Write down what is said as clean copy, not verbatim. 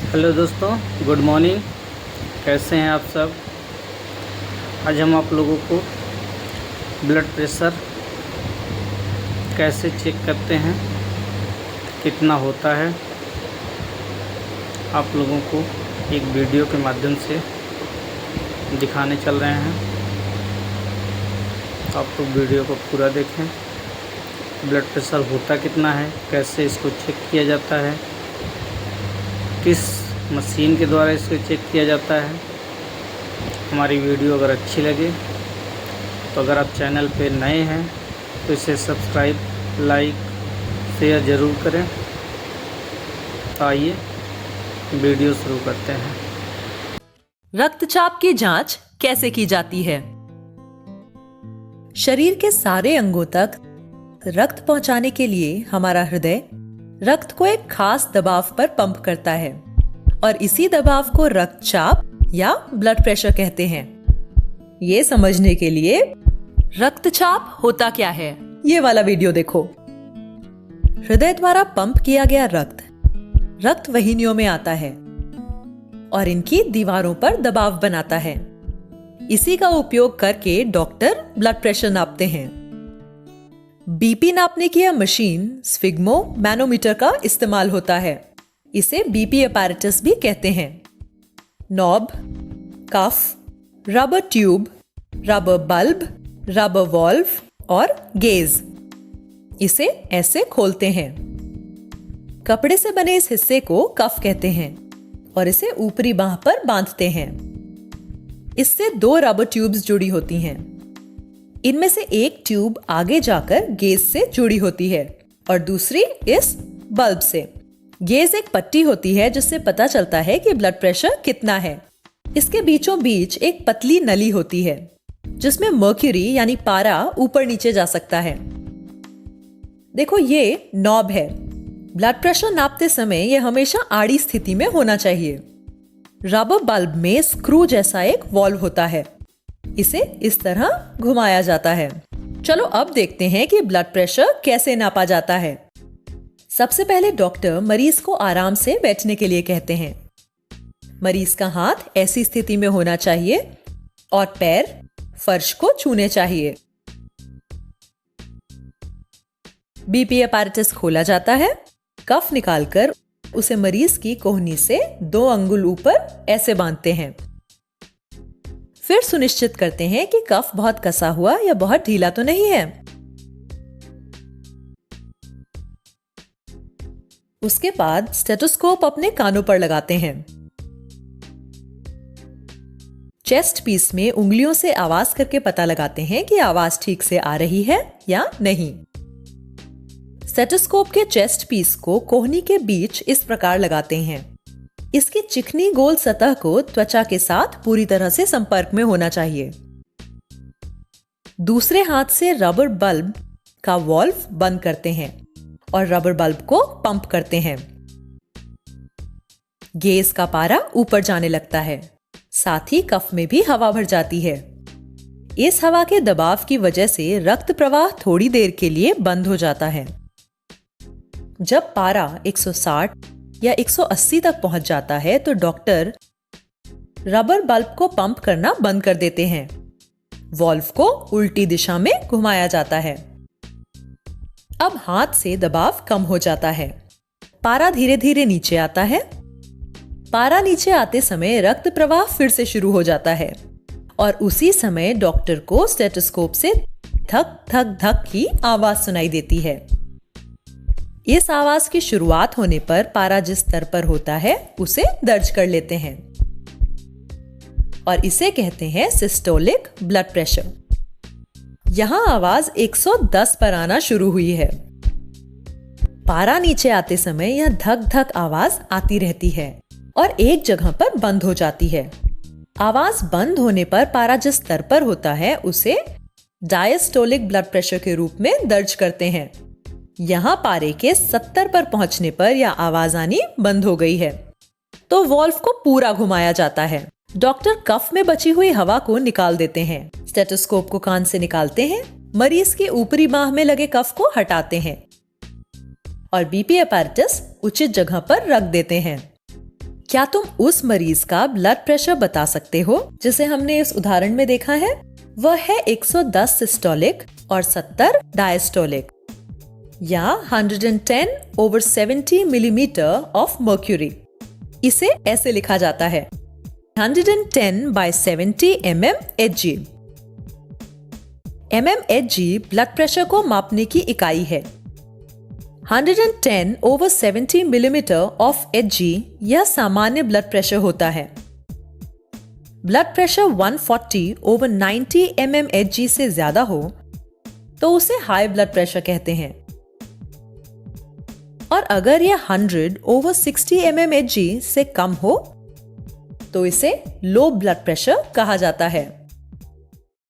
Hello दोस्तों, good morning. कैसे हैं आप सब। आज हम आप लोगों को ब्लड प्रेशर कैसे चेक करते हैं, कितना होता है, आप लोगों को एक वीडियो के माध्यम से दिखाने चल रहे हैं। आप लोग वीडियो को पूरा देखें। ब्लड प्रेशर होता कितना है, कैसे इसको चेक किया जाता है, किस मशीन के द्वारा इसको चेक किया जाता है। हमारी वीडियो अगर अच्छी लगे तो अगर आप चैनल पे नए हैं तो इसे सब्सक्राइब, लाइक, शेयर ज़रूर करें। तो आइए वीडियो शुरू करते हैं। रक्तचाप की जांच कैसे की जाती है? शरीर के सारे अंगों तक रक्त पहुंचाने के लिए हमारा हृदय रक्त को एक खास दबाव पर पंप करता है और इसी दबाव को रक्तचाप या ब्लड प्रेशर कहते हैं। ये समझने के लिए रक्तचाप होता क्या है, ये वाला वीडियो देखो। हृदय द्वारा पंप किया गया रक्त वाहिनियों में आता है और इनकी दीवारों पर दबाव बनाता है। इसी का उपयोग करके डॉक्टर ब्लड प्रेशर नापते हैं। बीपी नापने की यह मशीन स्फिग्मो मैनोमीटर का इस्तेमाल होता है। इसे बीपी अपैरेटस भी कहते हैं। Knob, cuff, rubber tube, rubber bulb, rubber valve और गेज, इसे ऐसे खोलते हैं। कपड़े से बने इस हिस्से को कफ कहते हैं और इसे ऊपरी बांह पर बांधते हैं। इससे दो रबर ट्यूब्स जुड़ी होती हैं। इनमें से एक ट्यूब आगे जाकर गेज से जुड़ी होती है और दूसरी इस बल्ब से। गेज एक पट्टी होती है जिससे पता चलता है कि ब्लड प्रेशर कितना है। इसके बीचों बीच एक पतली नली होती है जिसमें मर्क्यूरी यानी पारा ऊपर नीचे जा सकता है। देखो, ये नॉब है। ब्लड प्रेशर नापते समय यह हमेशा आड़ी स्थिति में होना चाहिए। रबर बल्ब में स्क्रू जैसा एक वॉल्व होता है। इसे इस तरह घुमाया जाता है। चलो अब देखते हैं कि ब्लड प्रेशर कैसे नापा जाता है। सबसे पहले डॉक्टर मरीज को आराम से बैठने के लिए कहते हैं। मरीज का हाथ ऐसी स्थिति में होना चाहिए और पैर फर्श को छूने चाहिए। बीपी अपैरेटस खोला जाता है। कफ निकालकर उसे मरीज की कोहनी से 2 अंगुल ऊपर ऐसे बांधते हैं। फिर सुनिश्चित करते हैं कि कफ बहुत कसा हुआ या बहुत ढीला तो नहीं है। उसके बाद स्टेथोस्कोप अपने कानों पर लगाते हैं। चेस्ट पीस में उंगलियों से आवाज करके पता लगाते हैं कि आवाज ठीक से आ रही है या नहीं। स्टेथोस्कोप के चेस्ट पीस को कोहनी के बीच इस प्रकार लगाते हैं। इसकी चिकनी गोल सतह को त्वचा के साथ पूरी तरह से संपर्क में होना चाहिए। दूसरे हाथ से रबर बल्ब का वॉल्व बंद करते हैं और रबर बल्ब को पंप करते हैं। गेज का पारा ऊपर जाने लगता है। साथ ही कफ में भी हवा भर जाती है। इस हवा के दबाव की वजह से रक्त प्रवाह थोड़ी देर के लिए बंद हो जाता है। जब पारा 160 या 180 तक पहुंच जाता है तो डॉक्टर रबर बल्ब को पंप करना बंद कर देते हैं। वॉल्व को उल्टी दिशा में घुमाया जाता है। अब हाथ से दबाव कम हो जाता है। पारा धीरे धीरे नीचे आता है। पारा नीचे आते समय रक्त प्रवाह फिर से शुरू हो जाता है और उसी समय डॉक्टर को स्टेथोस्कोप से धक धक धक की आवाज सुनाई देती है। इस आवाज की शुरुआत होने पर पारा जिस स्तर पर होता है उसे दर्ज कर लेते हैं और इसे कहते हैं सिस्टोलिक ब्लड प्रेशर। यहां आवाज 110 पर आना शुरू हुई है। पारा नीचे आते समय यह धक धक आवाज आती रहती है और एक जगह पर बंद हो जाती है। आवाज बंद होने पर पारा जिस स्तर पर होता है उसे डायस्टोलिक ब्लड प्रेशर के रूप में दर्ज करते हैं। यहां पारे के 70 पर पहुंचने पर यह आवाज आनी बंद हो गई है तो वॉल्व को पूरा घुमाया जाता है। डॉक्टर कफ में बची हुई हवा को निकाल देते हैं। स्टेथोस्कोप को कान से निकालते हैं। मरीज के ऊपरी बांह में लगे कफ को हटाते हैं और बीपी अपैरेटस उचित जगह पर रख देते हैं। क्या तुम उस मरीज का ब्लड प्रेशर बता सकते हो जिसे हमने इस उदाहरण में देखा है? वह है 110 सिस्टोलिक और 70 डायस्टोलिक या 110/70 मिलीमीटर ऑफ मर्क्यूरी। इसे ऐसे लिखा जाता है 110/70 mmHg। mmHg ब्लड प्रेशर को मापने की इकाई है। 110/70 मिलीमीटर ऑफ Hg यह सामान्य ब्लड प्रेशर होता है। ब्लड प्रेशर 140/90 mmHg से ज्यादा हो तो उसे हाई ब्लड प्रेशर कहते हैं, और अगर यह 100/60 mmHg से कम हो तो इसे लो ब्लड प्रेशर कहा जाता है।